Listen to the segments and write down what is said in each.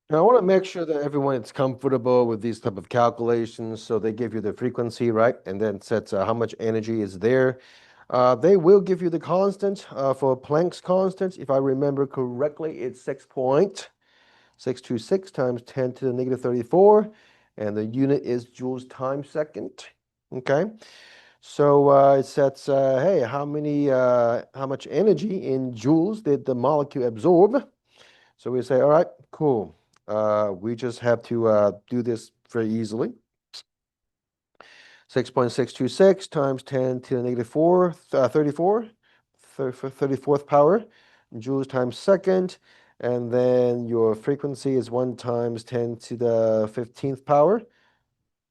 Now, I want to make sure that everyone is comfortable with these type of calculations. So they give you the frequency, right? And then sets how much energy is there. They will give you the constant for Planck's constant. If I remember correctly, it's 6.626 times 10 to the negative 34. And the unit is joules times second. Okay. So it sets, hey, how much energy in joules did the molecule absorb? So we say, all right, cool. We just have to do this very easily. 6.626 times 10 to the negative 4, 34, 34th power, joules times second. And then your frequency is 1 times 10 to the 15th power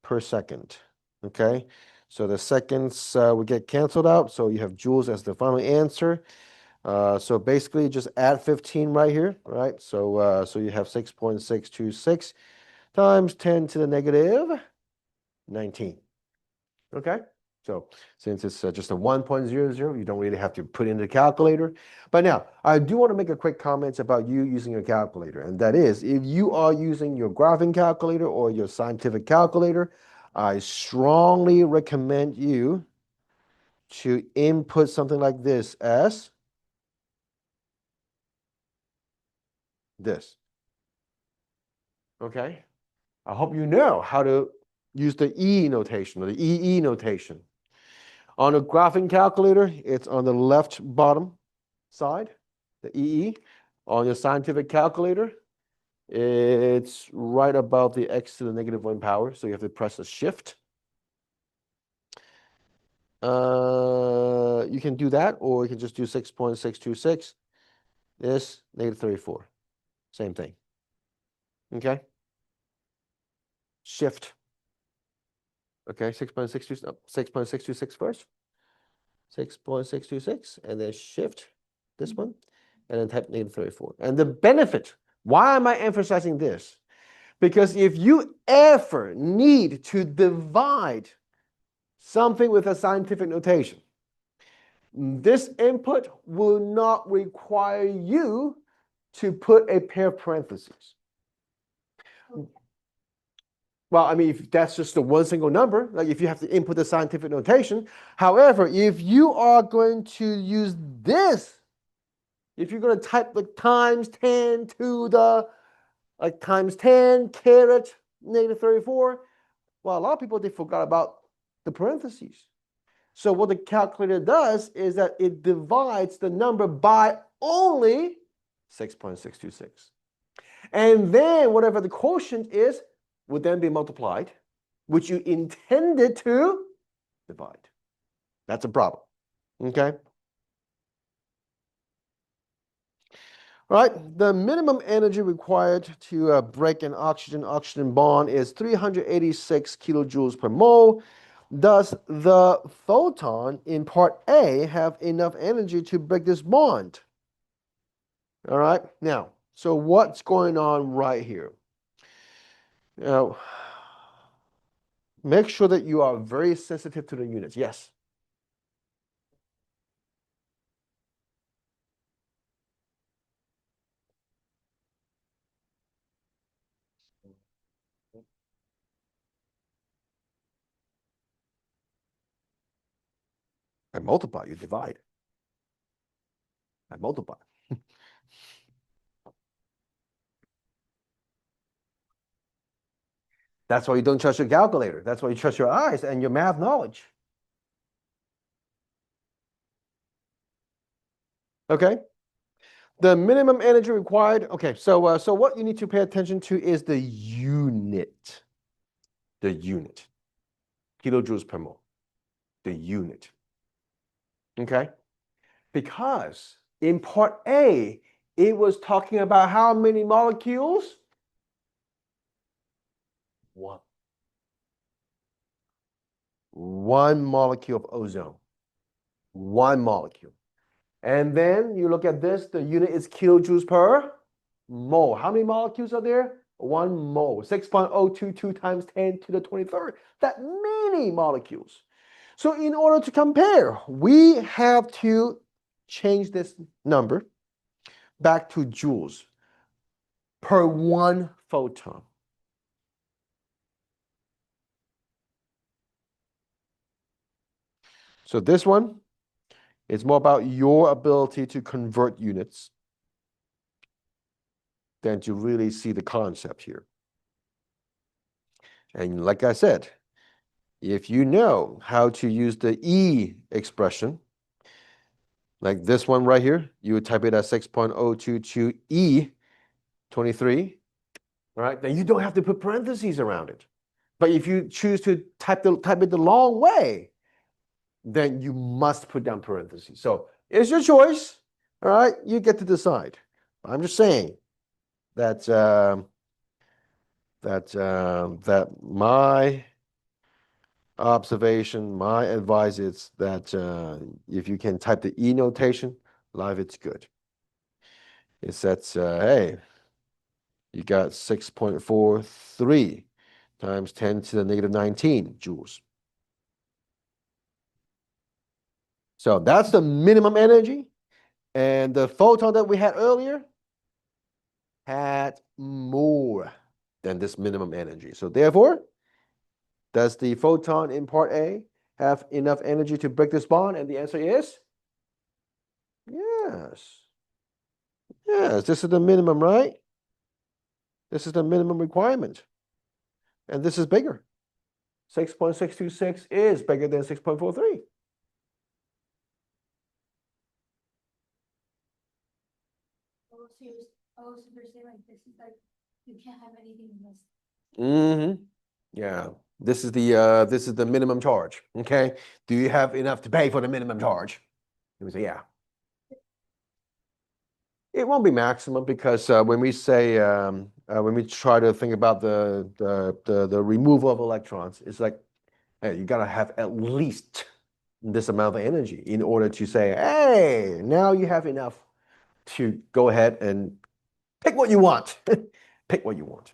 per second. Okay, so the seconds will get canceled out. So you have joules as the final answer. So basically just add 15 right here, right? So you have 6.626 times 10 to the negative 19. Okay, so since it's just a 1.00, you don't really have to put in the calculator. But now, I do want to make a quick comment about you using your calculator, and that is, if you are using your graphing calculator or your scientific calculator, I strongly recommend you to input something like this as this. Okay, I hope you know how to use the E notation or the EE notation. On a graphing calculator, it's on the left bottom side, the EE. On your scientific calculator, it's right above the x to the negative 1 power, so you have to press a shift. You can do that, or you can just do 6.626. This, negative 34. Same thing. Okay? Shift. Okay, 6.626 first. 6.626, and then shift this one, and then type negative 34. And the benefit, why am I emphasizing this? Because if you ever need to divide something with a scientific notation, this input will not require you to put a pair of parentheses. Well, I mean, if that's just the one single number, like if you have to input the scientific notation. However, if you are going to use this, if you're going to type like times 10 to the, like times 10 caret negative 34, well, a lot of people, they forgot about the parentheses. So what the calculator does is that it divides the number by only 6.626. And then whatever the quotient is would then be multiplied, which you intended to divide. That's a problem. Okay? All right, the minimum energy required to break an oxygen-oxygen bond is 386 kilojoules per mole. Does the photon in part A have enough energy to break this bond? All right, now, so what's going on right here? Now, make sure that you are very sensitive to the units. Yes. I multiply, you divide. I multiply. That's why you don't trust your calculator. That's why you trust your eyes and your math knowledge. Okay? The minimum energy required. Okay, so what you need to pay attention to is the unit. The unit. Kilojoules per mole. The unit. Okay? Because in part A, it was talking about how many molecules? One. One molecule of ozone. One molecule. And then you look at this, the unit is kilojoules per mole. How many molecules are there? 1 mole. 6.022 times 10 to the 23rd. That many molecules. So in order to compare, we have to change this number back to joules per 1 photon. So this one is more about your ability to convert units than to really see the concept here. And like I said, if you know how to use the E expression, like this one right here, you would type it as 6.022 E 23, right? Then you don't have to put parentheses around it. But if you choose to type it the long way, then you must put down parentheses. So it's your choice, all right? You get to decide. I'm just saying that that my observation, my advice is that if you can type the E notation, live, it's good. It says, hey, you got 6.43 times 10 to the negative 19 joules. So that's the minimum energy. And the photon that we had earlier had more than this minimum energy. So therefore, does the photon in part A have enough energy to break this bond? And the answer is yes. Yes, this is the minimum, right? This is the minimum requirement. And this is bigger. 6.626 is bigger than 6.43. So you're saying like this is like you can't have anything less. Mm-hmm. Yeah. This is the minimum charge. Okay. Do you have enough to pay for the minimum charge? And we say, yeah. It won't be maximum because when we say when we try to think about the removal of electrons, it's like, hey, you gotta have at least this amount of energy in order to say, hey, now you have enough to go ahead and pick what you want. Pick what you want.